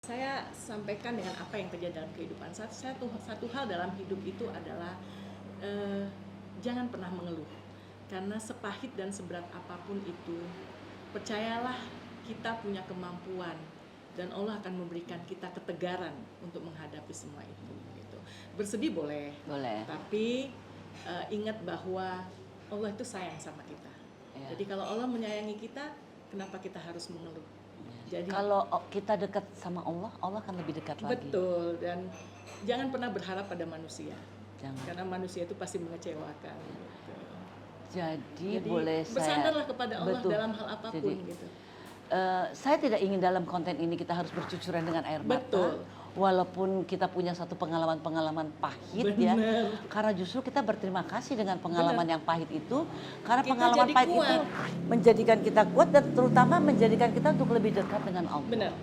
Saya sampaikan dengan apa yang terjadi dalam kehidupan. Satu hal dalam hidup itu adalah jangan pernah mengeluh. Karena sepahit dan seberat apapun itu, percayalah kita punya kemampuan dan Allah akan memberikan kita ketegaran untuk menghadapi semua itu. Gitu. Bersedih boleh, tapi ingat bahwa Allah itu sayang sama kita. Ya. Jadi kalau Allah menyayangi kita, kenapa kita harus mengeluh? Jadi, kalau kita dekat sama Allah, Allah akan lebih dekat lagi. Betul, dan jangan pernah berharap pada manusia. Karena manusia itu pasti mengecewakan. Gitu. Jadi boleh bersandarlah kepada Allah dalam hal apapun. Gitu. Saya tidak ingin dalam konten ini kita harus bercucuran dengan air mata. Betul. Walaupun kita punya satu pengalaman pahit. Bener. Ya, karena justru kita berterima kasih dengan pengalaman yang pahit itu, karena kita pengalaman pahit itu menjadikan kita kuat dan terutama menjadikan kita untuk lebih dekat dengan Allah. Benar.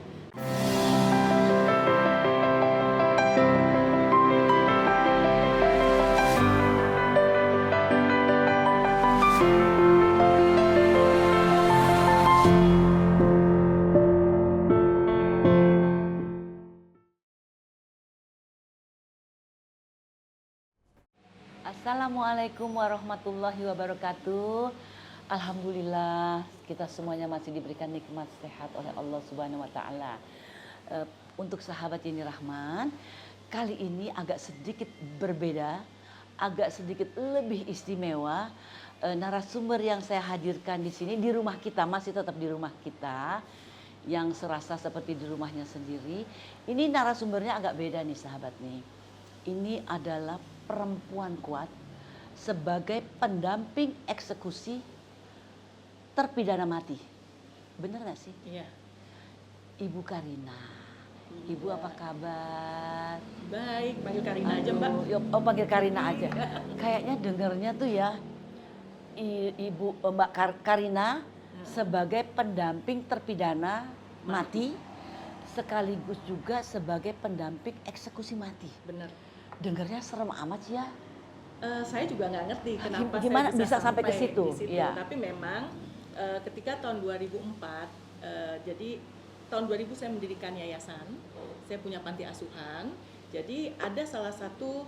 Assalamualaikum warahmatullahi wabarakatuh. Alhamdulillah kita semuanya masih diberikan nikmat sehat oleh Allah Subhanahu wa taala. Untuk sahabat Yeni Rahman, kali ini agak sedikit berbeda, agak sedikit lebih istimewa. Narasumber yang saya hadirkan di sini di rumah kita, masih tetap di rumah kita, yang serasa seperti di rumahnya sendiri. Ini narasumbernya agak beda nih sahabat nih. Ini adalah perempuan kuat sebagai pendamping eksekusi terpidana mati. Bener gak sih? Iya. Ibu Karina. Ibu apa kabar? Baik, panggil Karina aja Mbak. Oh panggil Karina aja. Kayaknya dengernya tuh ya Ibu Mbak Karina sebagai pendamping terpidana mati sekaligus juga sebagai pendamping eksekusi mati. Bener. Dengarnya serem amat ya. Saya juga nggak ngerti kenapa gimana saya bisa sampai ke situ. Ya. Tapi memang ketika tahun 2004, jadi tahun 2000 saya mendirikan yayasan, saya punya panti asuhan. Jadi ada salah satu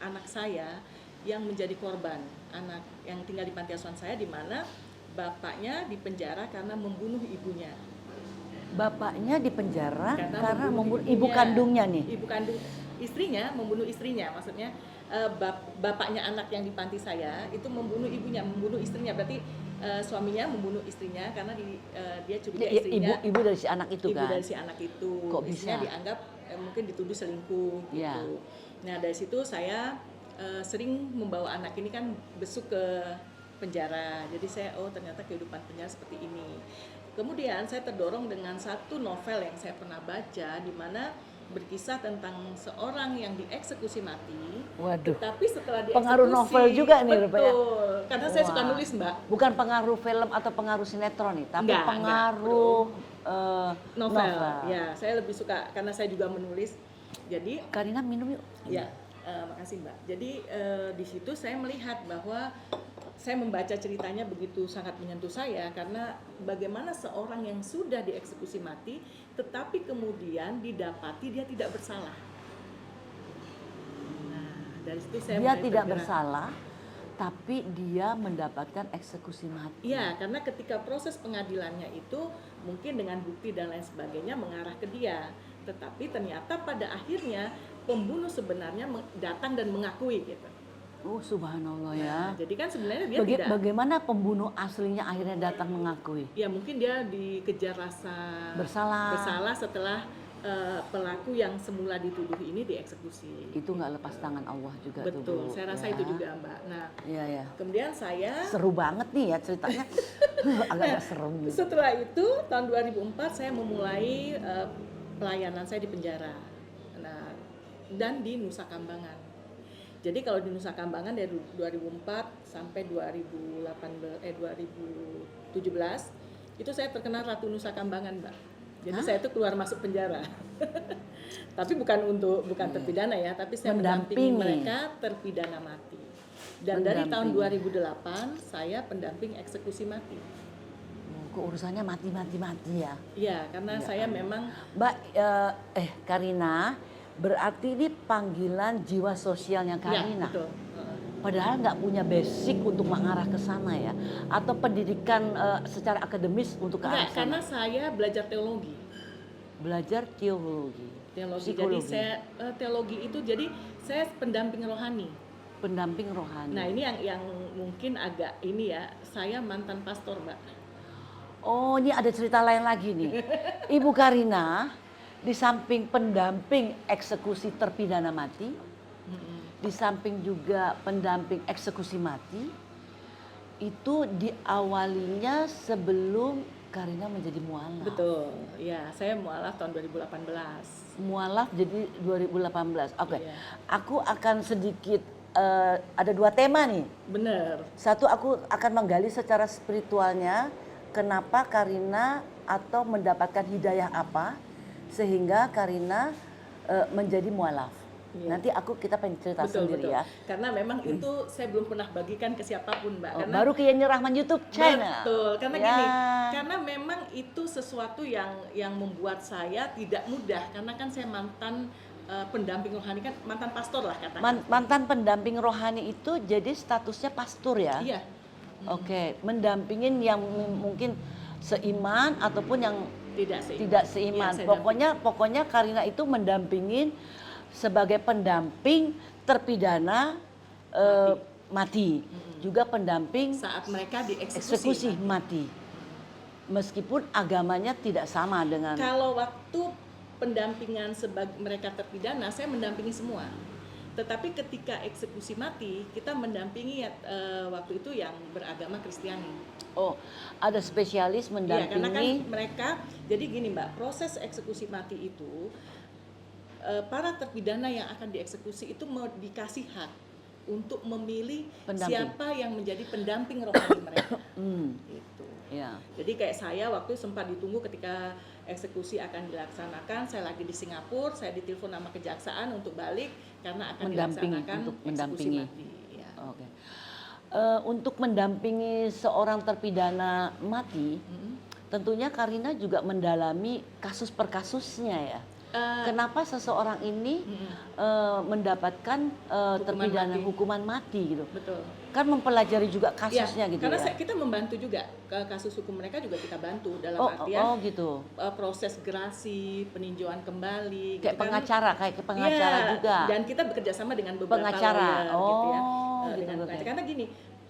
anak saya yang menjadi korban, anak yang tinggal di panti asuhan saya, di mana bapaknya dipenjara karena membunuh ibunya. Bapaknya dipenjara karena membunuh ibu kandungnya nih. Ibu kandung istrinya membunuh istrinya, maksudnya bapaknya anak yang di panti saya itu membunuh ibunya, membunuh istrinya, berarti suaminya membunuh istrinya karena dia curiga istrinya ibu dari si anak itu kan. Ibu dari si anak itu. Kok istrinya bisa? Dianggap mungkin dituduh selingkuh gitu. Ya. Nah dari situ saya sering membawa anak ini kan besuk ke penjara. Jadi saya ternyata kehidupan penjara seperti ini. Kemudian saya terdorong dengan satu novel yang saya pernah baca di mana berkisah tentang seorang yang dieksekusi mati. Waduh. Tapi setelah dieksekusi, pengaruh novel juga nih rupanya. Betul. Karena saya suka nulis, Mbak. Bukan pengaruh film atau pengaruh sinetron nih, tapi pengaruh novel. Ya, saya lebih suka karena saya juga menulis. Jadi Karina minum yuk. Ya, makasih Mbak. Jadi di situ saya melihat bahwa saya membaca ceritanya begitu sangat menyentuh saya karena bagaimana seorang yang sudah dieksekusi mati tetapi kemudian didapati dia tidak bersalah. Nah, dari situ saya dia tidak bersalah tapi dia mendapatkan eksekusi mati. Iya, karena ketika proses pengadilannya itu mungkin dengan bukti dan lain sebagainya mengarah ke dia, tetapi ternyata pada akhirnya pembunuh sebenarnya datang dan mengakui gitu. Oh subhanallah ya. Jadi kan sebenarnya dia tidak. Bagaimana pembunuh aslinya akhirnya datang mengakui? Ya mungkin dia dikejar rasa bersalah setelah pelaku yang semula dituduh ini dieksekusi. Itu nggak lepas tangan Allah juga. Betul, tuh, Bu. Saya rasa itu juga Mbak. Nah, ya. Kemudian saya seru banget nih ya ceritanya. Agak serem gitu. Setelah itu tahun 2004 saya memulai pelayanan saya di penjara. Nah, dan di Nusa Kambangan. Jadi kalau di Nusa Kambangan dari 2004 sampai 2017 itu saya terkenal Ratu Nusa Kambangan, Mbak. Jadi saya itu keluar masuk penjara. Tapi bukan terpidana ya, tapi saya mendampingi mereka terpidana mati. Dan dari tahun 2008 saya pendamping eksekusi mati. urusannya mati ya. Iya, karena Iya, saya memang Mbak, Karina, berarti ini panggilan jiwa sosialnya ya Karina. betul. Heeh. Padahal nggak punya basic untuk mengarah ke sana ya, atau pendidikan secara akademis untuk ke arah Enggak, karena sana. saya belajar teologi. Belajar teologi, Teologi. Jadi psikologi, saya teologi itu jadi saya pendamping rohani. pendamping rohani. Nah, ini yang mungkin agak ini ya, saya mantan pastor, Mbak. Oh, ini ada cerita lain lagi nih. Ibu Karina, di samping pendamping eksekusi terpidana mati, di samping juga pendamping eksekusi mati, itu diawalinya sebelum Karina menjadi mualaf. Betul. Ya, saya mualaf tahun 2018. Mualaf jadi 2018. Oke. Iya. Aku akan sedikit ada 2 tema nih. Bener. Satu, aku akan menggali secara spiritualnya kenapa Karina atau mendapatkan hidayah apa sehingga Karina menjadi mualaf. Iya. Nanti kita pengen cerita Betul, sendiri betul. ya. Karena memang itu saya belum pernah bagikan ke siapapun, Mbak. Oh, Karena baru ke Yeni Rahman YouTube channel. betul, karena Ya. gini, karena memang itu sesuatu yang membuat saya tidak mudah karena kan saya mantan pendamping rohani, kan mantan pastor lah katakan. Mantan pendamping rohani itu jadi statusnya pastor ya? Iya. Oke, mendampingin yang mungkin seiman ataupun yang Tidak seiman. tidak seiman. Iya, saya Pokoknya Karina itu mendampingin sebagai pendamping terpidana mati. Juga pendamping saat mereka eksekusi mati. Meskipun agamanya tidak sama dengan Kalau waktu pendampingan sebagai mereka terpidana, saya mendampingi semua. Tetapi ketika eksekusi mati, kita mendampingi waktu itu yang beragama Kristiani. oh, ada spesialis Iya, karena kan mendampingi mereka, jadi gini Mbak, proses eksekusi mati itu para terpidana yang akan dieksekusi itu mau dikasih hak untuk memilih Pendamping. siapa yang menjadi pendamping rohani mereka. Gitu. ya. Jadi kayak saya waktu sempat ditunggu ketika eksekusi akan dilaksanakan, saya lagi di Singapura, saya ditelepon sama kejaksaan untuk balik karena akan Mendampingi, dilaksanakan untuk eksekusi mendampingi. mati. Ya. Oke. Untuk mendampingi seorang terpidana mati, tentunya Karina juga mendalami kasus per kasusnya ya. Kenapa seseorang ini mendapatkan terpidana mati. hukuman mati gitu? Betul. Kan mempelajari juga kasusnya Ya, gitu karena ya. kita membantu juga ke kasus hukum mereka juga kita bantu dalam Oh artian gitu. proses gerasi, peninjauan kembali, Kayak gitu kan. kayak pengacara Iya, juga. Dan kita bekerja sama dengan beberapa Pengacara. lawyer gitu ya. Oh, Dengan gitu, pengacara. oke. Karena gini,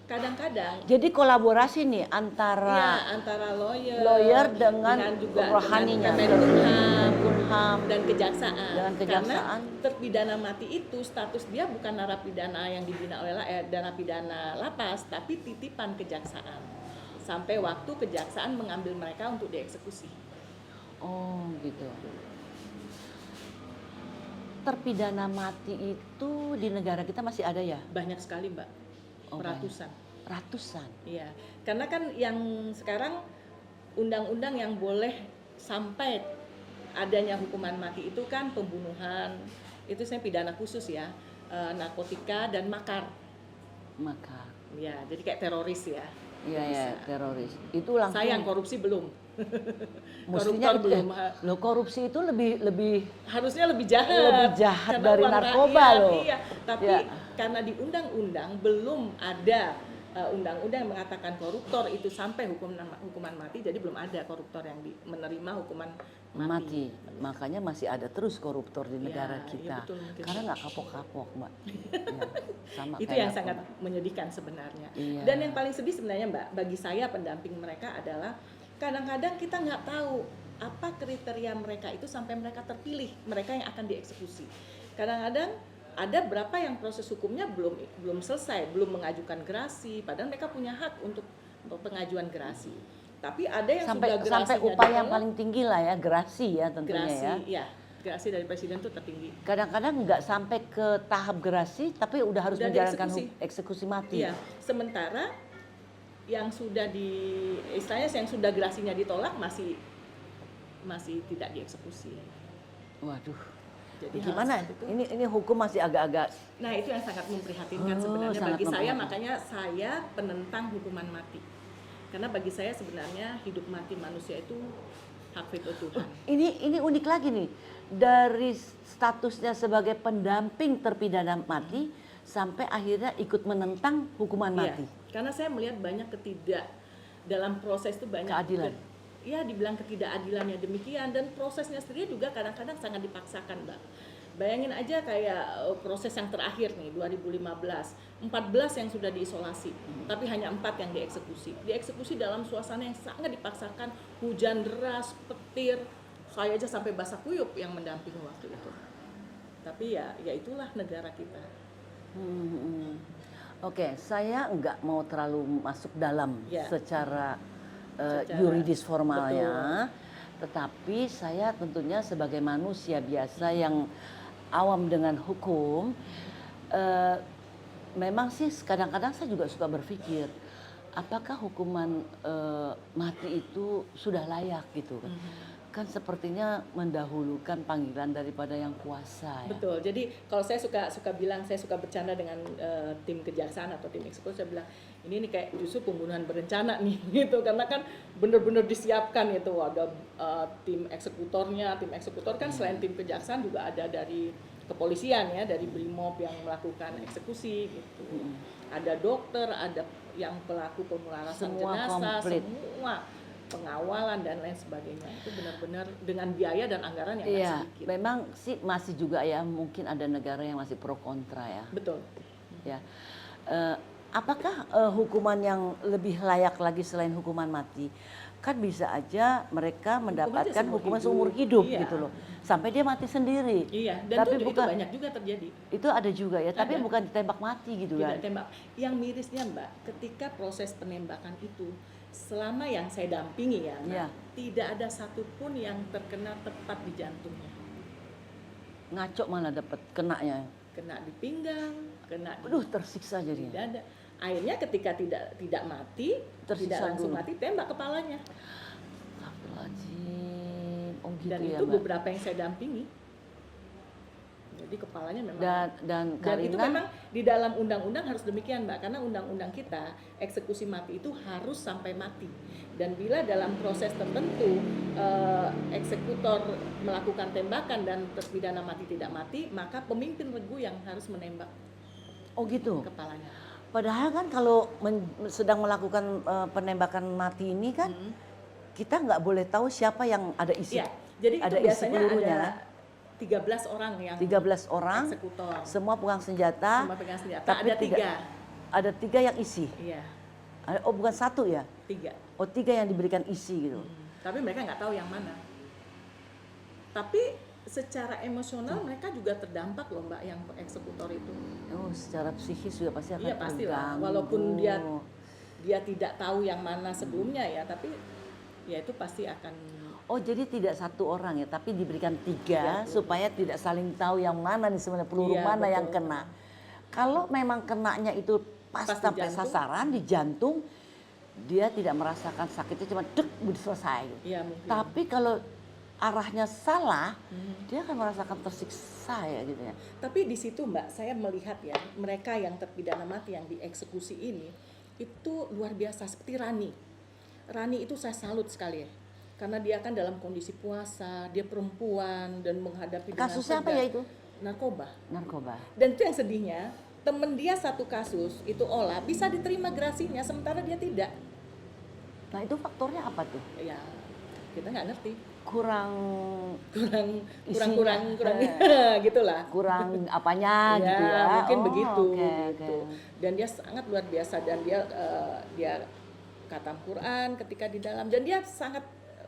kadang-kadang Jadi kolaborasi nih ya antara antara lawyer dengan juga rohaninya, dengan Kemenkumham Kemenkumham dan kejaksaan. dengan kejaksaan. Karena terpidana mati itu status dia bukan narapidana yang dibina oleh narapidana lapas, tapi titipan kejaksaan. Sampai waktu kejaksaan mengambil mereka untuk dieksekusi. Oh gitu. Terpidana mati itu di negara kita masih ada ya? Banyak sekali, Mbak. Oh, Ratusan. Ratusan. Iya. Karena kan yang sekarang undang-undang yang boleh sampai adanya hukuman mati itu kan pembunuhan, itu saya pidana khusus ya, narkotika dan makar. Maka Ya, jadi kayak teroris ya. iya ya, Bisa. teroris. Itu langsung Saya yang korupsi belum. mestinya Koruptor belum. Loh, korupsi itu lebih Harusnya lebih jahat. Lebih jahat Karena dari uang narkoba rakyat, loh. Iya, tapi Ya. karena di undang-undang belum ada undang-undang yang mengatakan koruptor itu sampai hukuman mati, jadi belum ada koruptor yang menerima hukuman mati. Makanya masih ada terus koruptor di Iya, negara iya kita. betul, mungkin. Karena nggak kapok-kapok, Mbak. Ya, sama Itu kayak yang narkoba. sangat menyedihkan sebenarnya. Iya. Dan yang paling sedih sebenarnya Mbak, bagi saya pendamping mereka adalah kadang-kadang kita nggak tahu apa kriteria mereka itu sampai mereka terpilih, mereka yang akan dieksekusi. Kadang-kadang ada berapa yang proses hukumnya belum selesai, belum mengajukan gerasi, padahal mereka punya hak untuk pengajuan gerasi. Tapi ada yang sampai sudah gerasinya upah yang ditolak, paling tinggi lah ya, gerasi ya tentunya gerasi, ya. ya, gerasi dari presiden itu tertinggi. Kadang-kadang nggak sampai ke tahap gerasi, tapi udah harus Udah menjalankan dieksekusi. eksekusi mati. Iya, sementara yang sudah istilahnya yang sudah gerasinya ditolak masih tidak dieksekusi. Waduh, Jadi gimana? hal seperti itu. Ini hukum masih agak-agak. Nah, itu yang sangat memprihatinkan Oh, sebenarnya sangat bagi saya, memprihatinkan. makanya saya penentang hukuman mati. Karena bagi saya sebenarnya hidup mati manusia itu hak veto Tuhan. Ini unik lagi nih, dari statusnya sebagai pendamping terpidana mati sampai akhirnya ikut menentang hukuman Iya, mati. karena saya melihat banyak dalam proses itu banyak Keadilan. Ya dibilang ketidakadilannya demikian, dan prosesnya sendiri juga kadang-kadang sangat dipaksakan, Mbak. Bayangin aja kayak proses yang terakhir nih 2015, 14 yang sudah diisolasi, tapi hanya 4 yang dieksekusi. Dieksekusi dalam suasana yang sangat dipaksakan, hujan deras, petir, saya aja sampai basah kuyup yang mendampingi waktu itu. Tapi ya itulah negara kita. Oke, saya nggak mau terlalu masuk dalam Ya. secara Secara- yuridis formalnya, tetapi saya tentunya sebagai manusia biasa yang awam dengan hukum, memang sih kadang-kadang saya juga suka berpikir, apakah hukuman mati itu sudah layak gitu kan? Kan sepertinya mendahulukan panggilan daripada yang kuasa ya. Betul. Jadi kalau saya suka bilang, saya suka bercanda dengan tim kejaksaan atau tim eksekusi, saya bilang ini nih kayak justru pembunuhan berencana nih gitu, karena kan benar-benar disiapkan itu, ada tim eksekutornya. Tim eksekutor kan selain tim kejaksaan juga ada dari kepolisian ya, dari Brimob yang melakukan eksekusi gitu. Ada dokter, ada yang pelaku pemularasan Semua jenazah, komplit. semua pengawalan dan lain sebagainya. Itu benar-benar dengan biaya dan anggaran yang Iya, nggak sedikit. memang sih masih juga ya, mungkin ada negara yang masih pro kontra ya. Betul. Ya, apakah hukuman yang lebih layak lagi selain hukuman mati? Kan bisa aja mereka mendapatkan hukuman seumur hidup Iya. gitu loh, sampai dia mati sendiri. Iya, dan Tapi itu bukan, banyak juga terjadi. itu ada juga ya, tapi Ada. bukan ditembak mati gitu Tidak kan? tembak. Yang mirisnya, Mbak, ketika proses penembakan itu, selama yang saya dampingi ya, Mbak, Iya. tidak ada satupun yang terkena tepat di jantungnya. Ngaco malah dapat kenanya. Kena di pinggang, kena di Aduh, tersiksa jadinya. dada. Akhirnya ketika tidak mati, Tersiksa tidak langsung dulu. mati, tembak kepalanya. Astagfirullahaladzim. Oh gitu Dan ya, itu Mbak. beberapa yang saya dampingi. Jadi kepalanya memang. Dan Dan itu Karina, memang di dalam undang-undang harus demikian, Mbak, karena undang-undang kita eksekusi mati itu harus sampai mati. Dan bila dalam proses tertentu eksekutor melakukan tembakan dan terpidana mati tidak mati, maka pemimpin regu yang harus menembak oh gitu. kepalanya. Padahal kan kalau sedang melakukan penembakan mati ini kan, kita nggak boleh tahu siapa yang ada isi. Iya, jadi itu ada isi biasanya pelurunya. ada 13 orang yang 13 orang, eksekutor, semua pegang senjata, semua pegang senjata. tapi Ada tidak- 3. ada 3 yang isi. Iya, Oh bukan 1 ya? 3. Oh 3 yang diberikan isi gitu. Tapi mereka nggak tahu yang mana. Tapi secara emosional mereka juga terdampak loh, Mbak, yang eksekutor itu. Oh secara psikis juga pasti akan Iya pasti lah. terganggu. Walaupun dia tidak tahu yang mana sebelumnya ya, tapi ya itu pasti akan. Oh jadi tidak 1 orang ya, tapi diberikan 3 Iya. supaya tidak saling tahu yang mana nih sebenarnya peluru Iya, mana betul. yang kena. Kalau memang kenanya itu pas Pas di sampai jantung. sasaran di jantung, dia tidak merasakan sakitnya, cuma dek udah selesai. Iya mungkin. Tapi kalau arahnya salah, dia akan merasakan tersiksa ya gitu ya. Tapi di situ, Mbak, saya melihat ya, mereka yang terpidana mati yang dieksekusi ini itu luar biasa, seperti Rani. Rani itu saya salut sekali ya. Karena dia kan dalam kondisi puasa, dia perempuan dan menghadapi dengan Kasusnya apa ya itu? narkoba. Narkoba. Dan itu yang sedihnya, temen dia satu kasus itu Ola bisa diterima gerasinya sementara dia tidak. Nah itu faktornya apa tuh? Ya kita nggak ngerti. Kurang kurang gitulah. kurang apanya gitu ya? Mungkin Oh, begitu oke, gitu. oke. Dan dia sangat luar biasa, dan dia khatam Quran ketika di dalam, dan dia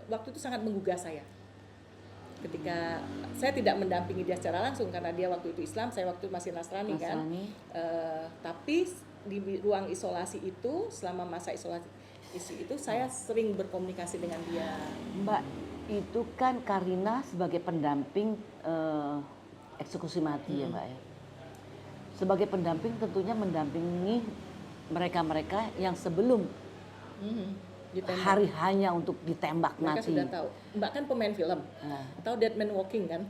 waktu itu sangat menggugah saya. Ketika saya tidak mendampingi dia secara langsung karena dia waktu itu Islam, saya waktu itu masih Nasrani kan. Tapi di ruang isolasi itu, selama masa isolasi itu saya sering berkomunikasi dengan dia. Mbak, itu kan Karina sebagai pendamping eksekusi mati ya Mbak ya. Sebagai pendamping tentunya mendampingi mereka-mereka yang sebelum Ditembak. hari hanya untuk ditembak Mereka mati. sudah tahu. Mbak kan pemain film, Nah. tahu Dead Man Walking kan?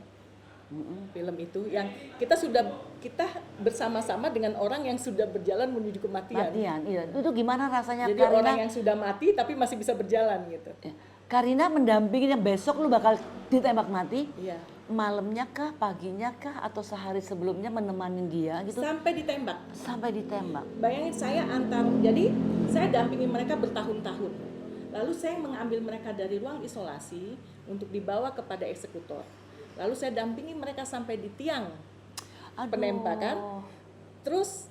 Film itu yang kita bersama-sama dengan orang yang sudah berjalan menuju kematian. Matian, iya. Itu gimana rasanya Jadi Karina? orang yang sudah mati tapi masih bisa berjalan gitu. Ya. Karina mendampinginya, besok lu bakal ditembak mati. Iya. Malamnya kah, paginya kah, atau sehari sebelumnya menemani dia gitu? Sampai ditembak. Sampai ditembak. Bayangin jadi saya dampingi mereka bertahun-tahun. Lalu saya mengambil mereka dari ruang isolasi untuk dibawa kepada eksekutor. Lalu saya dampingi mereka sampai di tiang penembakan. Terus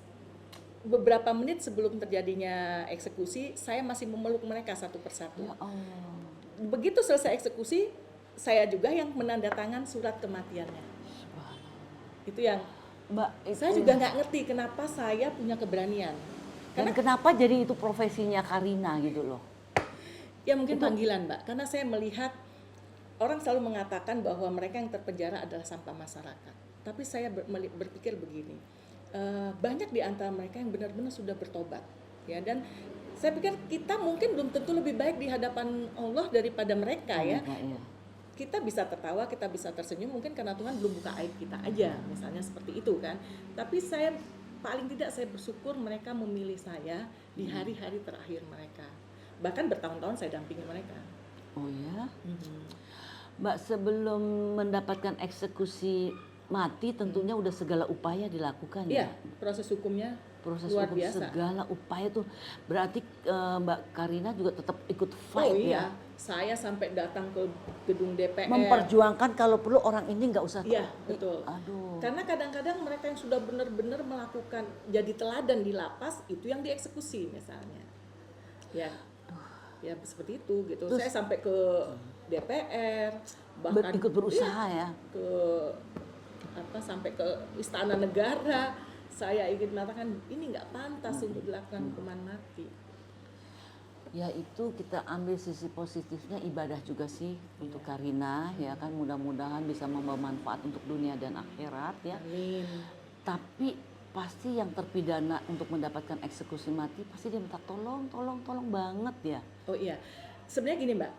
beberapa menit sebelum terjadinya eksekusi, saya masih memeluk mereka satu persatu. Ya Allah. Begitu selesai eksekusi, saya juga yang menandatangan surat kematiannya. Itu yang Mbak, saya juga nggak ngerti kenapa saya punya keberanian. Dan kenapa jadi itu profesinya Karina gitu loh? Ya mungkin panggilan, Mbak. Karena saya melihat orang selalu mengatakan bahwa mereka yang terpenjara adalah sampah masyarakat. Tapi saya berpikir begini, banyak di antara mereka yang benar-benar sudah bertobat, ya. Dan saya pikir kita mungkin belum tentu lebih baik di hadapan Allah daripada mereka, ya. Iya. Kita bisa tertawa, kita bisa tersenyum, mungkin karena Tuhan belum buka aib kita aja, misalnya seperti itu kan. Tapi saya paling tidak saya bersyukur mereka memilih saya di hari-hari terakhir mereka. Bahkan bertahun-tahun saya dampingi mereka. Oh ya? Mbak, sebelum mendapatkan eksekusi mati tentunya udah segala upaya dilakukan Iya, ya? proses hukumnya Proses luar hukum biasa. segala upaya tuh berarti Mbak Karina juga tetap ikut Oh fight iya, ya? saya sampai datang ke gedung DPR. Memperjuangkan kalau perlu orang ini nggak usah. Iya, betul. Aduh. Karena kadang-kadang mereka yang sudah benar-benar melakukan jadi teladan di lapas itu yang dieksekusi misalnya. Ya. Ya seperti itu gitu. Terus, saya sampai ke DPR, bahkan ikut berusaha ya? Sampai ke Istana Negara. Saya ingin mengatakan ini nggak pantas untuk dilakukan hukuman mati. Ya itu kita ambil sisi positifnya, ibadah juga sih untuk Karina ya kan, mudah-mudahan bisa membawa manfaat untuk dunia dan akhirat ya. Amin. Tapi pasti yang terpidana untuk mendapatkan eksekusi mati pasti dia minta tolong banget ya. Oh iya, sebenarnya gini Mbak,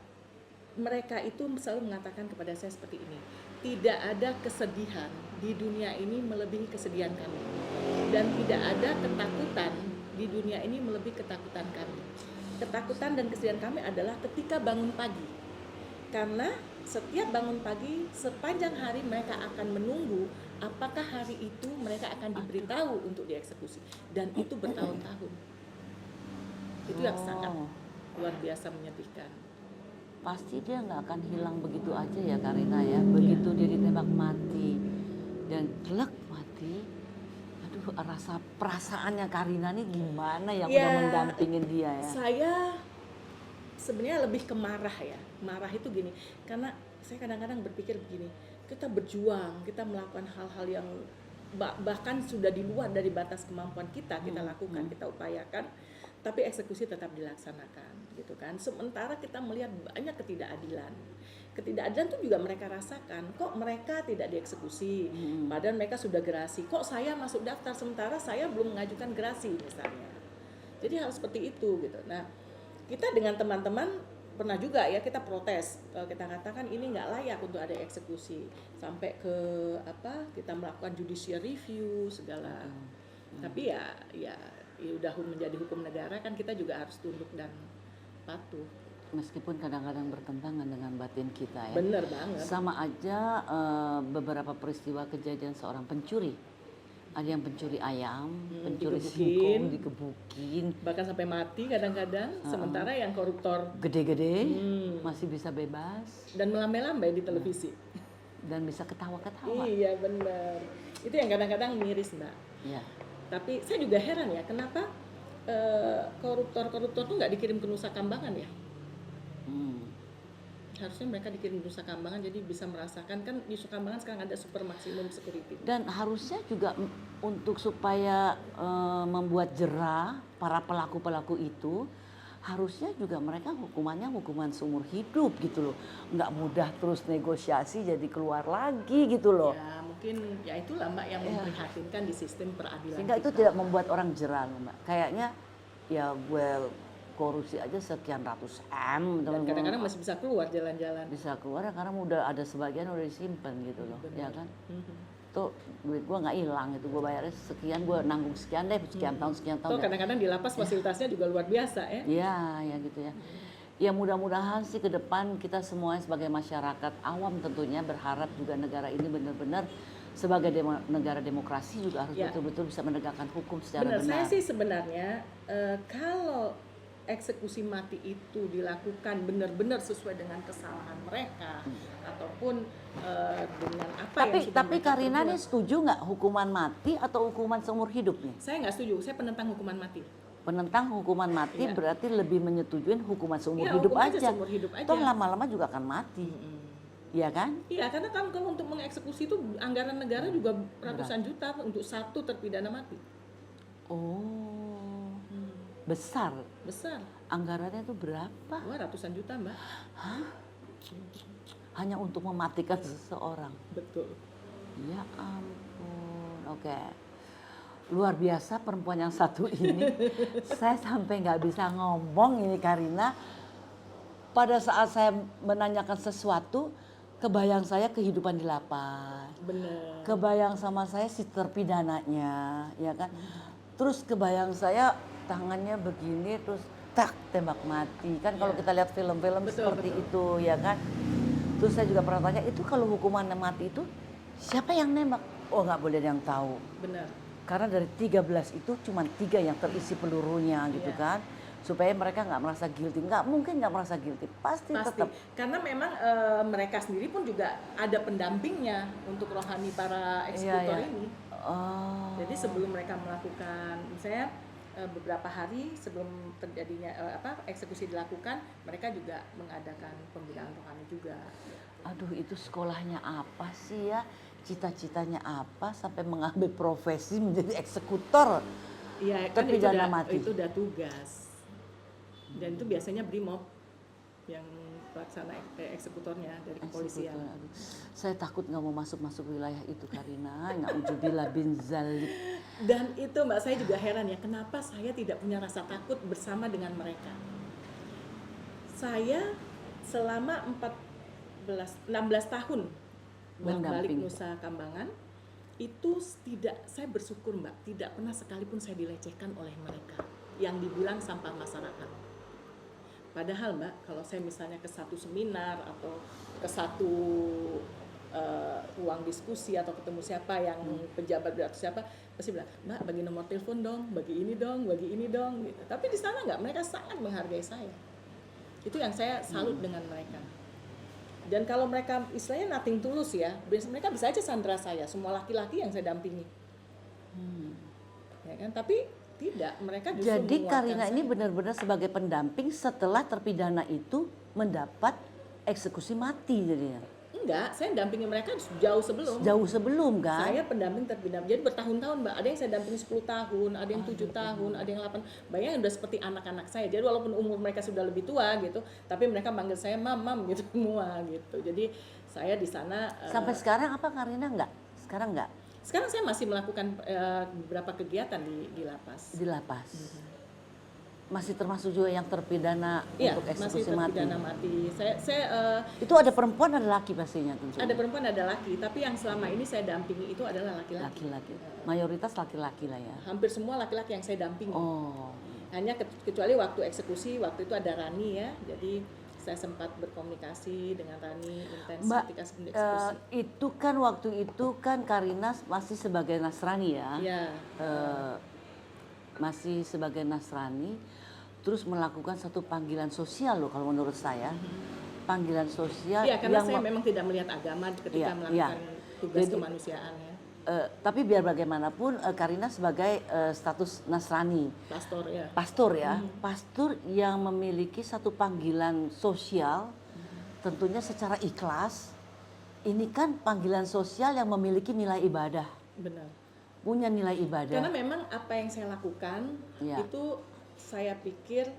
mereka itu selalu mengatakan kepada saya seperti ini, tidak ada kesedihan di dunia ini melebihi kesedihan kami, dan tidak ada ketakutan di dunia ini melebihi ketakutan kami. Ketakutan dan kesedihan kami adalah ketika bangun pagi, karena setiap bangun pagi sepanjang hari mereka akan menunggu apakah hari itu mereka akan diberitahu untuk dieksekusi, dan itu bertahun-tahun. Itu yang sangat luar biasa menyedihkan. Pasti dia nggak akan hilang begitu aja ya Karina ya. Begitu dia ditembak mati dan klek mati, aduh rasa perasaannya Karina nih gimana yang udah mendampingin dia ya. Saya sebenarnya lebih ke marah ya. Marah itu gini, karena saya kadang-kadang berpikir begini, kita berjuang, kita melakukan hal-hal yang bahkan sudah di luar dari batas kemampuan kita lakukan, kita upayakan, tapi eksekusi tetap dilaksanakan gitu kan. Sementara kita melihat banyak ketidakadilan itu juga mereka rasakan. Kok mereka tidak dieksekusi, padahal mereka sudah gerasi. Kok saya masuk daftar sementara saya belum mengajukan gerasi misalnya. Jadi hal seperti itu gitu. Nah, kita dengan teman-teman pernah juga ya kita protes, kita katakan ini nggak layak untuk ada eksekusi, sampai ke kita melakukan judicial review segala. Tapi ya udah menjadi hukum negara kan, kita juga harus tunduk dan patuh. Meskipun kadang-kadang bertentangan dengan batin kita ya. Bener banget. Sama aja beberapa peristiwa kejadian seorang pencuri. Ada yang pencuri ayam, pencuri singkong, dikebukin. Bahkan sampai mati kadang-kadang, sementara yang koruptor gede-gede masih bisa bebas. Dan melambai-lambai di televisi. Dan bisa ketawa-ketawa. Iya benar. Itu yang kadang-kadang miris Mbak. Ya. Tapi saya juga heran ya, kenapa koruptor-koruptor tuh nggak dikirim ke Nusa Kambangan ya? Harusnya mereka dikirim ke Nusa Kambangan, jadi bisa merasakan, kan di Nusa Kambangan sekarang ada super maksimum security. Dan harusnya juga untuk supaya membuat jera para pelaku-pelaku itu, harusnya juga mereka hukuman seumur hidup gitu loh. Nggak mudah terus negosiasi jadi keluar lagi gitu loh. Ya mungkin ya itulah Mbak yang memprihatinkan di sistem peradilan. Sehingga itu tidak membuat orang jera loh Mbak. Kayaknya ya korupsi aja sekian ratus M, Dan kadang-kadang masih bisa keluar jalan-jalan. bisa keluar karena udah ada sebagian udah disimpan gitu loh, Benar. ya kan? Tuh duit gua nggak hilang itu, gua bayarnya sekian, gua nanggung sekian deh, sekian Tuh tahun. kadang-kadang di lapas fasilitasnya juga luar biasa ya. Iya, ya gitu ya. Ya mudah-mudahan sih ke depan kita semuanya sebagai masyarakat awam tentunya berharap juga negara ini benar-benar sebagai negara demokrasi juga harus Ya. betul-betul bisa menegakkan hukum secara Benar, saya benar. sih sebenarnya kalau eksekusi mati itu dilakukan benar-benar sesuai dengan kesalahan mereka ataupun dengan apa yang sudah Tapi mereka Karina nih perbuat. setuju nggak hukuman mati atau hukuman seumur hidup nih? Saya nggak setuju, saya penentang hukuman mati. Penentang hukuman mati Iya. berarti lebih menyetujuin hukuman seumur Iya, hidup hukum aja aja. seumur hidup aja. Toh lama-lama juga akan mati, ya kan? Iya, karena kan kalau untuk mengeksekusi itu anggaran negara juga ratusan juta untuk satu terpidana mati. Oh, besar. Besar, Anggarannya itu berapa? wah ratusan juta Mbak. Hanya untuk mematikan seseorang. Betul. Ya ampun, oke. Luar biasa perempuan yang satu ini. Saya sampai nggak bisa ngomong ini Karina. Pada saat saya menanyakan sesuatu, kebayang saya kehidupan di lapas. Bener. Kebayang sama saya si terpidananya, ya kan. Terus kebayang saya tangannya begini, terus tak tembak mati. Kan kalau Iya. kita lihat film-film Betul, seperti betul. itu, ya kan. Terus saya juga pernah tanya, itu kalau hukuman mati itu siapa yang nembak? Oh nggak boleh ada yang tahu. Benar. Karena dari 13 itu cuma 3 yang terisi pelurunya gitu Iya. kan. Supaya mereka nggak merasa guilty. Nggak mungkin nggak merasa guilty. Pasti Pasti. tetap. Karena memang mereka sendiri pun juga ada pendampingnya untuk rohani para eksekutor Iya. ini. Oh. Jadi sebelum mereka melakukan, misalnya beberapa hari sebelum terjadinya eksekusi dilakukan, mereka juga mengadakan pembinaan rohani juga. Aduh itu sekolahnya apa sih ya? Cita-citanya apa sampai mengambil profesi menjadi eksekutor? Iya, kan itu Terpidana udah, mati. itu udah tugas. Dan itu biasanya BRIMOB yang pelaksana eksekutornya dari kepolisian. Eksekutor. Aduh, saya takut nggak mau masuk wilayah itu Karina. Na'udzubillah bin zalik. Dan itu Mbak, saya juga heran ya, kenapa saya tidak punya rasa takut bersama dengan mereka. Saya selama 16 tahun balik Mendampingi. Nusa Kambangan, itu saya bersyukur Mbak, tidak pernah sekalipun saya dilecehkan oleh mereka yang dibilang sampah masyarakat. Padahal Mbak, kalau saya misalnya ke satu seminar atau ke satu ruang diskusi atau ketemu siapa yang pejabat atau siapa, pasti bilang, Mbak bagi nomor telepon dong, bagi ini dong, bagi ini dong. Gitu. Tapi di sana nggak, mereka sangat menghargai saya. Itu yang saya salut dengan mereka. Dan kalau mereka istilahnya nothing tulus ya, mereka bisa aja sandera saya, semua laki-laki yang saya dampingi. Ya kan? Tapi tidak, mereka justru Jadi menguatkan Karina ini saya. benar-benar sebagai pendamping setelah terpidana itu mendapat eksekusi mati jadinya. Enggak, saya dampingi mereka jauh sebelum. Jauh sebelum kan? Saya pendamping terpidana. Jadi bertahun-tahun Mbak, ada yang saya dampingi 10 tahun, ada yang 7 tahun, ada yang 8. Bayangin udah seperti anak-anak saya. Jadi walaupun umur mereka sudah lebih tua gitu, tapi mereka manggil saya mam gitu semua gitu. Jadi saya di sana Sampai sekarang apa Karina enggak? Sekarang enggak sekarang saya masih melakukan beberapa kegiatan di lapas. di lapas. Masih termasuk juga yang terpidana Iya, untuk masih eksekusi mati. terpidana mati. Saya Itu ada perempuan ada laki pastinya tentunya. ada perempuan ada laki, tapi yang selama ini saya dampingi itu adalah laki-laki. Laki-laki. Mayoritas laki-laki lah ya. Hampir semua laki-laki yang saya dampingi. Oh. Hanya kecuali waktu eksekusi, waktu itu ada Rani ya. Jadi saya sempat berkomunikasi dengan Rani intens Mbak, ketika sebelum eksekusi. itu kan waktu itu kan Karina masih sebagai Nasrani ya. Iya. Masih sebagai Nasrani, terus melakukan satu panggilan sosial loh kalau menurut saya. Panggilan sosial Iya, karena yang saya memang tidak melihat agama ketika Iya, melakukan tugas Jadi, kemanusiaan ya. tapi biar bagaimanapun Karina sebagai status Nasrani, Pastor ya. pastor ya, pastor yang memiliki satu panggilan sosial, tentunya secara ikhlas. Ini kan panggilan sosial yang memiliki nilai ibadah, Benar. punya nilai ibadah. Karena memang apa yang saya lakukan Iya. itu saya pikir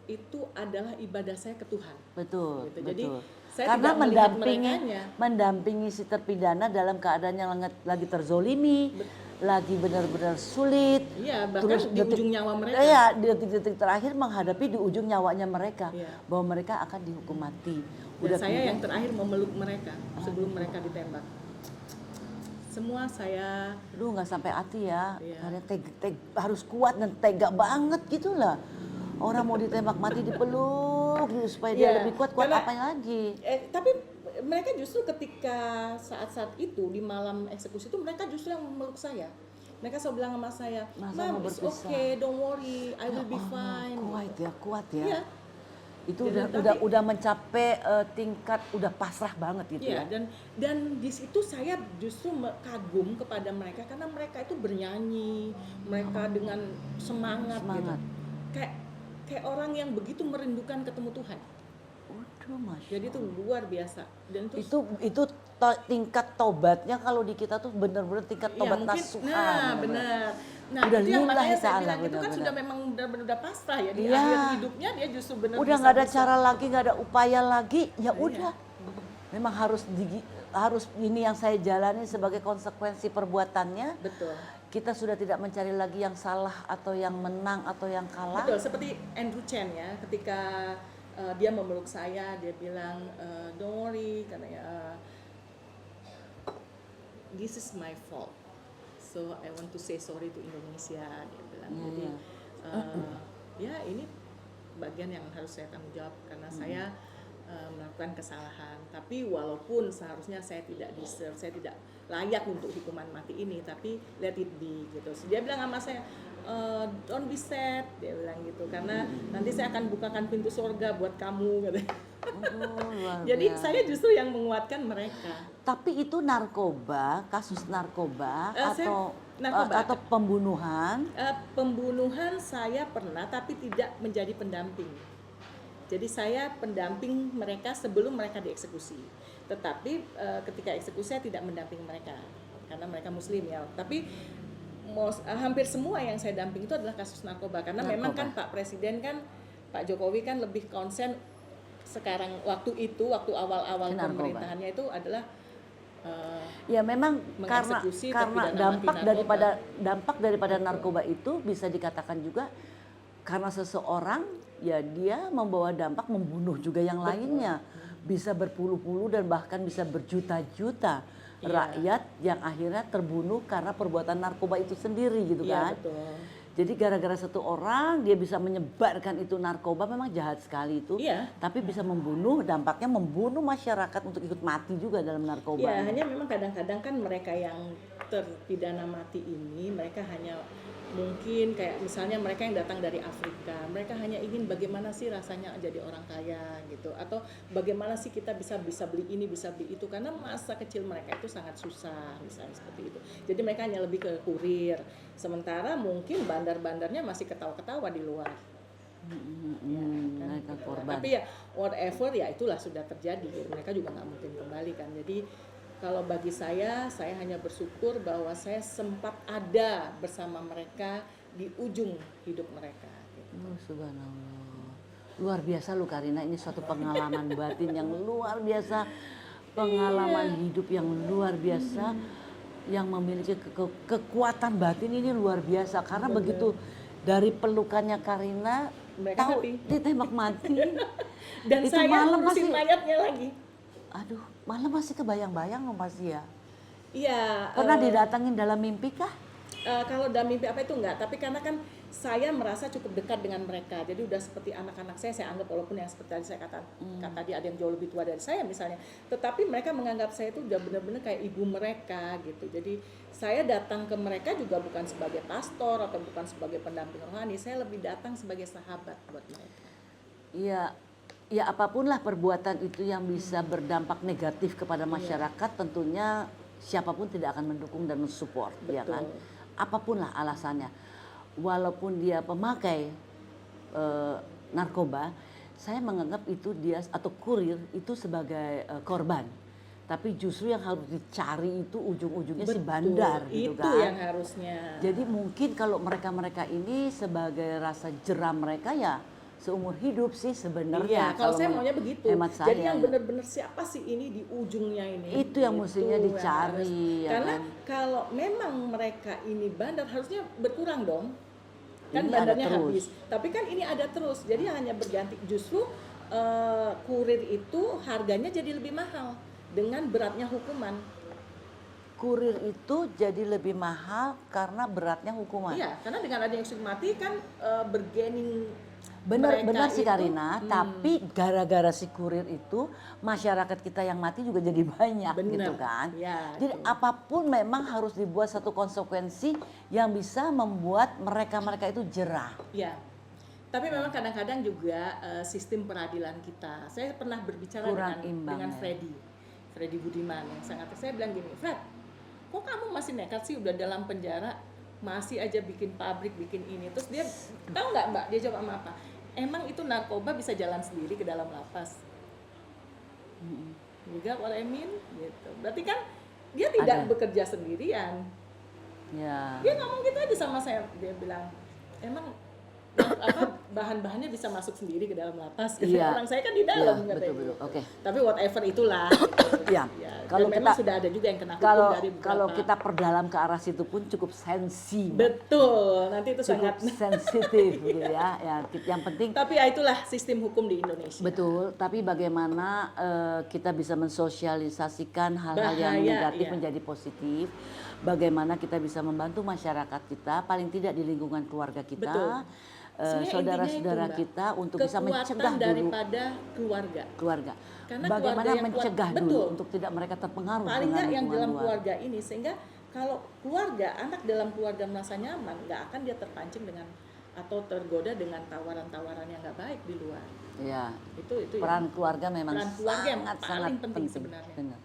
itu adalah ibadah saya ke Tuhan. Betul, Gitu. Jadi, betul. saya Karena tidak melihat mendampingi merekanya. mendampingi si terpidana dalam keadaan yang lagi terzolimi, lagi benar-benar sulit. Iya, bahkan Terus di ujung nyawa mereka. Ya, di detik-detik terakhir menghadapi di ujung nyawanya mereka, Iya. bahwa mereka akan dihukum mati. Dan saya pindah. yang terakhir memeluk mereka sebelum mereka ditembak. Semua saya, Aduh, nggak sampai hati ya, Iya. karena harus kuat dan tega banget gitu lah. Orang mau ditembak mati dipeluk gitu, supaya dia Iya, lebih kuat karena- apa lagi? tapi mereka justru ketika saat-saat itu di malam eksekusi itu mereka justru yang memeluk saya. Mereka selalu bilang sama saya, Masa "Ma'am, mau it's berpisah?" okay, don't worry, I will be Allah, fine." kuat ya. Iya, Itu Jadi, udah mencapai tingkat udah pasrah banget gitu iya, ya. dan di situ saya justru kagum kepada mereka karena mereka itu bernyanyi, mereka dengan semangat. Gitu. Kayak orang yang begitu merindukan ketemu Tuhan. Waduh, Masya Jadi itu luar biasa. Dan itu tingkat tobatnya kalau di kita tuh benar-benar tingkat ya, tobat mungkin, nasuha. nah benar. Nah, Udah itu yang lillahi makanya saya ta'ala, bilang itu kan benar-benar. sudah memang benar-benar udah pasrah ya. Di Iya. akhir hidupnya dia justru benar Udah nggak ada cara lagi, nggak ada upaya lagi, ya udah. Memang harus ini yang saya jalani sebagai konsekuensi perbuatannya. Betul. Kita sudah tidak mencari lagi yang salah atau yang menang atau yang kalah. Betul, seperti Andrew Chen ya, ketika dia memeluk saya, dia bilang, "Don't worry, karena this is my fault. So I want to say sorry to Indonesia," dia bilang. Jadi ya ini bagian yang harus saya tanggung jawab karena saya melakukan kesalahan. Tapi walaupun seharusnya saya tidak deserve, saya tidak layak untuk hukuman mati ini, tapi let it be gitu. Dia bilang sama saya, don't be sad, dia bilang gitu, karena nanti saya akan bukakan pintu surga buat kamu gitu. Luar Jadi biasa. saya justru yang menguatkan mereka. Tapi itu narkoba, kasus narkoba narkoba. atau pembunuhan. Pembunuhan saya pernah, tapi tidak menjadi pendamping. Jadi saya pendamping mereka sebelum mereka dieksekusi. Tetapi ketika eksekusi saya tidak mendampingi mereka karena mereka Muslim ya. Tapi hampir semua yang saya damping itu adalah kasus narkoba karena memang kan Pak Presiden kan, Pak Jokowi kan lebih konsen sekarang waktu awal-awal pemerintahannya itu adalah ya memang mengeksekusi karena terpidana dampak daripada narkoba itu bisa dikatakan juga karena seseorang ya dia membawa dampak membunuh juga yang lainnya, bisa berpuluh-puluh dan bahkan bisa berjuta-juta rakyat yang akhirnya terbunuh karena perbuatan narkoba itu sendiri gitu kan. Betul. Jadi gara-gara satu orang dia bisa menyebarkan itu narkoba, memang jahat sekali itu. Iya. Tapi bisa membunuh, dampaknya membunuh masyarakat untuk ikut mati juga dalam narkoba. Ya, hanya memang kadang-kadang kan mereka yang terpidana mati ini, mereka hanya mungkin kayak misalnya mereka yang datang dari Afrika, mereka hanya ingin bagaimana sih rasanya jadi orang kaya gitu, atau bagaimana sih kita bisa beli ini, bisa beli itu, karena masa kecil mereka itu sangat susah, misalnya seperti itu. Jadi mereka hanya lebih ke kurir, sementara mungkin bandar-bandarnya masih ketawa-ketawa di luar. Mereka korban. Tapi ya whatever ya itulah sudah terjadi, mereka juga nggak mungkin kembali kan. Jadi kalau bagi saya hanya bersyukur bahwa saya sempat ada bersama mereka di ujung hidup mereka. Gitu. Subhanallah. Luar biasa lu Karina, ini suatu pengalaman batin yang luar biasa, pengalaman hidup yang luar biasa, yang memiliki kekuatan batin ini luar biasa. Karena begitu dari pelukannya Karina, mereka tahu ditembak mati. Dan itu saya malam ngurusin masih, mayatnya lagi. aduh, malam masih kebayang-bayang dong pasti ya. Iya. Pernah didatangin dalam mimpi kah? Kalau dalam mimpi apa itu enggak, tapi karena kan saya merasa cukup dekat dengan mereka, jadi udah seperti anak-anak saya anggap, walaupun yang seperti tadi saya kata dia ada yang jauh lebih tua dari saya misalnya, tetapi mereka menganggap saya itu udah benar-benar kayak ibu mereka gitu. Jadi saya datang ke mereka juga bukan sebagai pastor atau bukan sebagai pendamping rohani, saya lebih datang sebagai sahabat buat mereka. Iya, ya apapun lah perbuatan itu yang bisa berdampak negatif kepada masyarakat, tentunya siapapun tidak akan mendukung dan mensupport, ya kan? Apapun lah alasannya, walaupun dia pemakai narkoba, saya menganggap itu dia atau kurir itu sebagai korban. Tapi justru yang harus dicari itu ujung-ujungnya si bandar gitu kan. Itu yang harusnya. Jadi mungkin kalau mereka-mereka ini sebagai rasa jeram mereka ya seumur hidup sih sebenarnya. Iya, kalau saya maunya begitu. Hemat saya, Jadi yang ya. benar-benar siapa sih ini di ujungnya ini? Itu yang mestinya yang dicari, harus. ya Karena kan? kalau memang mereka ini bandar harusnya berkurang dong. Kan Ini bandarnya ada terus. habis. Tapi kan ini ada terus. Jadi hanya berganti. Justru kurir itu harganya jadi lebih mahal dengan beratnya hukuman. Kurir itu jadi lebih mahal karena beratnya hukuman. Iya, karena dengan adanya hukuman mati kan bergaining Benar mereka sih itu, Karina, tapi gara-gara si kurir itu masyarakat kita yang mati juga jadi banyak Benar. gitu kan. Ya, Jadi itu. apapun memang harus dibuat satu konsekuensi yang bisa membuat mereka-mereka itu jerah. Ya, tapi memang kadang-kadang juga sistem peradilan kita. Saya pernah berbicara Kurang imbang, dengan ya. Freddy Budiman yang sangat. Saya bilang gini, Fred, kok kamu masih nekat sih udah dalam penjara, masih aja bikin pabrik, bikin ini. Terus dia tahu nggak Mbak? Dia jawab sama apa? Emang itu narkoba bisa jalan sendiri ke dalam lapas? Juga what I mean, gitu. Berarti kan dia tidak Ada. bekerja sendirian. Ya. Dia ngomong gitu aja sama saya, dia bilang emang apa bahan-bahannya bisa masuk sendiri ke dalam lapas. Iya. Orang saya kan di dalam, Iya, katanya betul. gitu. Oke. Tapi whatever itulah. Ya. Ya, Kalau dan memang kita- sudah ada juga yang kena hukum Kalau dari beberapa. kalau kita perdalam ke arah situ pun cukup sensi. betul, nanti itu Cukup sangat. sensitif gitu ya. Ya, yang penting Tapi ya itulah sistem hukum di Indonesia. betul, tapi bagaimana kita bisa mensosialisasikan hal-hal yang Bahaya, negatif iya. menjadi positif. Bagaimana kita bisa membantu masyarakat kita, paling tidak di lingkungan keluarga kita, Betul. Sebenarnya saudara-saudara intinya itu, Mbak. kita untuk bisa Kekuatan mencegah dulu daripada keluarga. keluarga. Karena Bagaimana keluarga yang mencegah kuat, dulu betul. untuk tidak mereka terpengaruh Paling dengan nggak yang lingkungan dalam luar. keluarga ini, sehingga kalau keluarga, anak dalam keluarga merasa nyaman, nggak akan dia terpancing dengan atau tergoda dengan tawaran-tawaran yang nggak baik di luar. Ya, Itu peran keluarga memang peran keluarga yang sangat paling penting sebenarnya. Benar.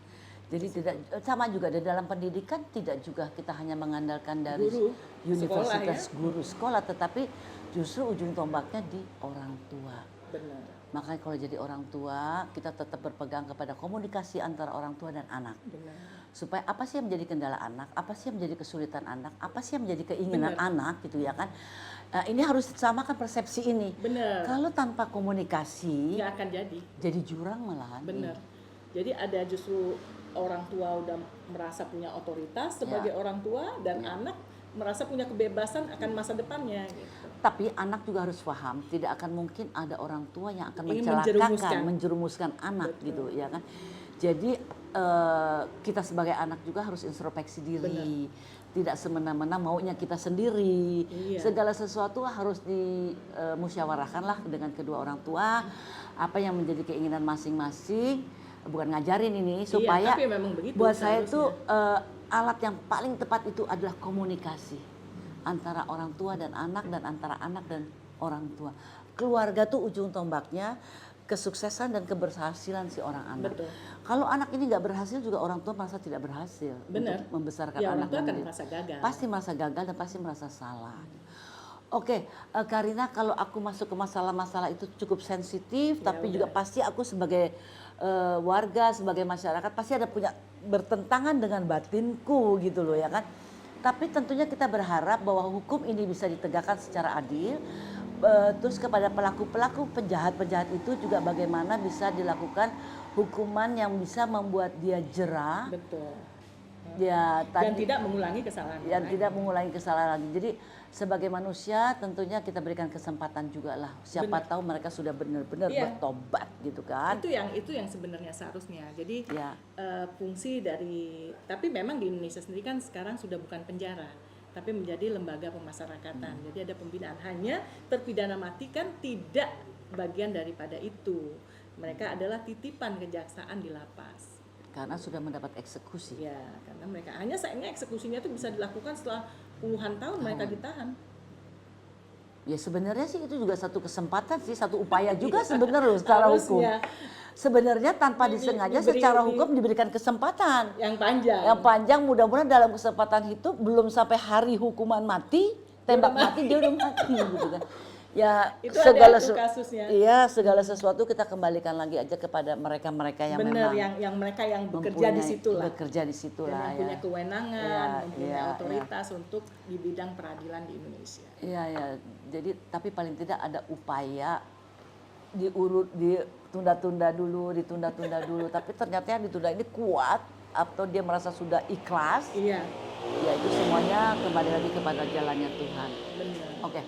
Jadi tidak sama juga di dalam pendidikan tidak juga kita hanya mengandalkan dari Guru, universitas sekolah, ya. guru sekolah, tetapi justru ujung tombaknya di orang tua. benar. Makanya kalau jadi orang tua kita tetap berpegang kepada komunikasi antara orang tua dan anak. Benar. Supaya apa sih yang menjadi kendala anak, apa sih yang menjadi kesulitan anak, apa sih yang menjadi keinginan Benar. anak gitu ya kan. Ini harus disamakan persepsi ini. Benar. Kalau tanpa komunikasi Nggak akan jadi jurang malahan. benar. Jadi ada justru orang tua udah merasa punya otoritas sebagai orang tua dan anak merasa punya kebebasan akan masa depannya gitu. Tapi anak juga harus paham, tidak akan mungkin ada orang tua yang akan Ingin mencelakakan, menjerumuskan anak. Betul. Gitu ya kan. Jadi kita sebagai anak juga harus introspeksi diri. Tidak semena-mena maunya kita sendiri. Iya. Segala sesuatu harus dimusyawarahkan lah dengan kedua orang tua. Apa yang menjadi keinginan masing-masing, bukan ngajarin ini supaya tapi memang begitu buat saya seharusnya. tuh alat yang paling tepat itu adalah komunikasi antara orang tua dan antara anak dan orang tua. Keluarga tuh ujung tombaknya kesuksesan dan keberhasilan si orang anak. Betul. Kalau anak ini nggak berhasil juga orang tua merasa tidak berhasil Benar. untuk membesarkan Ya, orang anak tua dan akan mendidik. merasa gagal. Pasti merasa gagal dan pasti merasa salah. Oke, Karina, kalau aku masuk ke masalah-masalah itu cukup sensitif, Ya, tapi udah. juga pasti aku sebagai warga, sebagai masyarakat pasti ada punya bertentangan dengan batinku gitu loh ya kan. Tapi tentunya kita berharap bahwa hukum ini bisa ditegakkan secara adil. Terus kepada pelaku-pelaku penjahat-penjahat itu juga bagaimana bisa dilakukan hukuman yang bisa membuat dia jerah. Betul. Ya, Dan tidak mengulangi kesalahan. yang lain. tidak mengulangi kesalahan lagi. Jadi sebagai manusia tentunya kita berikan kesempatan juga lah. Siapa tahu mereka sudah benar-benar Iya. bertobat gitu kan. Itu yang sebenarnya seharusnya. Jadi Ya. fungsi dari, tapi memang di Indonesia sendiri kan sekarang sudah bukan penjara, tapi menjadi lembaga pemasyarakatan. Jadi ada pembinaan. Hanya terpidana mati kan tidak bagian daripada itu. Mereka adalah titipan kejaksaan di lapas. Karena sudah mendapat eksekusi. Ya, karena mereka hanya sayangnya eksekusinya itu bisa dilakukan setelah puluhan tahun mereka ditahan. Ya sebenarnya sih itu juga satu kesempatan sih, satu upaya juga sebenarnya loh secara hukum. Harusnya. Sebenarnya tanpa disengaja secara hukum diberikan kesempatan. Yang panjang. Yang panjang, mudah-mudahan dalam kesempatan itu belum sampai hari hukuman mati, tembak mati dia udah mati gitu kan. Ya Itu segala ada tuh kasusnya. Iya, segala sesuatu kita kembalikan lagi aja kepada mereka-mereka yang Benar, memang yang mereka yang bekerja di situ lah. bekerja di situ Dan lah yang ya. punya kewenangan, Iya, mempunyai iya, otoritas untuk di bidang peradilan di Indonesia. Iya ya, jadi tapi paling tidak ada upaya ditunda-tunda dulu, tapi ternyata yang ditunda ini kuat atau dia merasa sudah ikhlas, Iya, ya itu semuanya kembali lagi kepada jalannya Tuhan. benar. Oke.